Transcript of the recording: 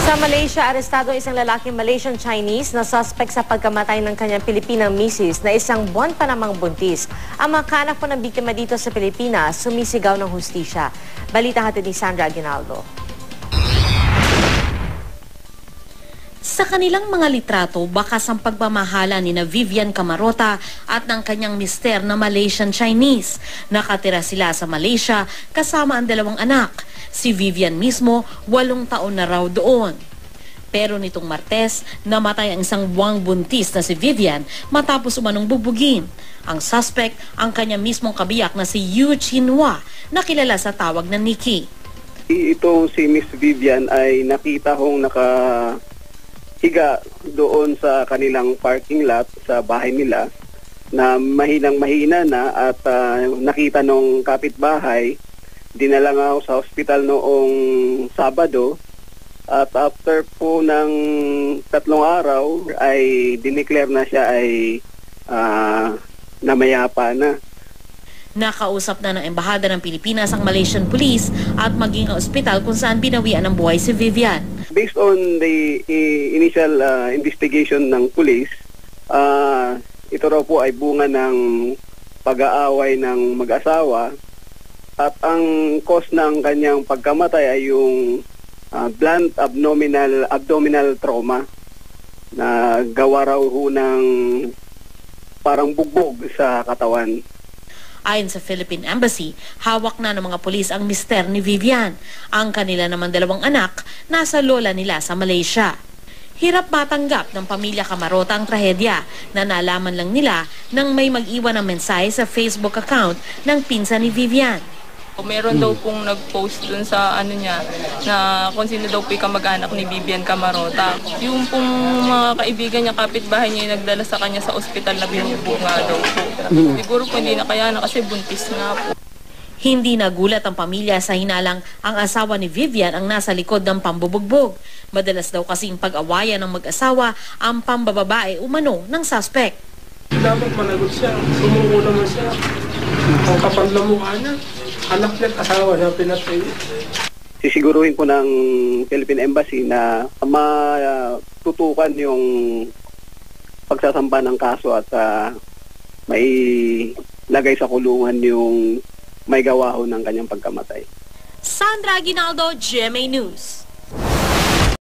Sa Malaysia, arestado isang lalaking Malaysian-Chinese na suspect sa pagkamatay ng kanyang Pilipinang misis na isang buwan pa namang buntis. Ang mga kaanak po ng biktima dito sa Pilipinas sumisigaw ng hustisya. Balita hatid ni Sandra Aguinaldo. Sa kanilang mga litrato, bakas ang pagmamahala ni na Vivian Camarota at ng kanyang mister na Malaysian-Chinese. Nakatira sila sa Malaysia kasama ang dalawang anak. Si Vivian mismo, 8 taon na raw doon. Pero nitong Martes, namatay ang isang buwang buntis na si Vivian matapos umanong bubugin. Ang suspect, ang kanya mismong kabiyak na si Yu Chinhua, na kilala sa tawag na Nikki. Itong si Miss Vivian ay nakita hong nakahiga doon sa kanilang parking lot sa bahay nila na mahinang-mahina na at nakita nung kapitbahay. Dinala nga ako sa ospital noong Sabado at after po ng 3 araw ay dineclare na siya ay namayapa na. Nakausap na ng Embahada ng Pilipinas ang Malaysian Police at maging ang ospital kung saan binawian ng buhay si Vivian. Based on the initial investigation ng police, ito raw po ay bunga ng pag-aaway ng mag-asawa. At ang cause ng kanyang pagkamatay ay yung blunt abdominal trauma na gawa raw ho ng parang bugbog sa katawan. Ayon sa Philippine Embassy, hawak na ng mga pulis ang mister ni Vivian. Ang kanila naman 2 anak, nasa lola nila sa Malaysia. Hirap matanggap ng pamilya Camarota ang trahedya na nalaman lang nila nang may mag-iwan ng mensahe sa Facebook account ng pinsan ni Vivian. Meron daw pong nag-post dun sa niya na kung sino daw po yung kamag-anak ni Vivian Camarota. Yung pong mga kaibigan niya, kapitbahay niya yung nagdala sa kanya sa ospital na binubuo nga daw po. Siguro po hindi na kaya na kasi buntis nga po. Hindi nagulat ang pamilya sa hinalang ang asawa ni Vivian ang nasa likod ng pambubugbog. Madalas daw kasing pag-awayan ng mag-asawa ang pambababae umano ng suspect. Dapat managot siya. Sumuko naman siya. Ang kapal na mukha niya. Anak niya, asawa niya, pinatay. Sisiguruhin po ng Philippine Embassy na matutukan yung pagsasamba ng kaso at may lagay sa kulungan yung may gawa ho ng kanyang pagkamatay. Sandra Aguinaldo, GMA News.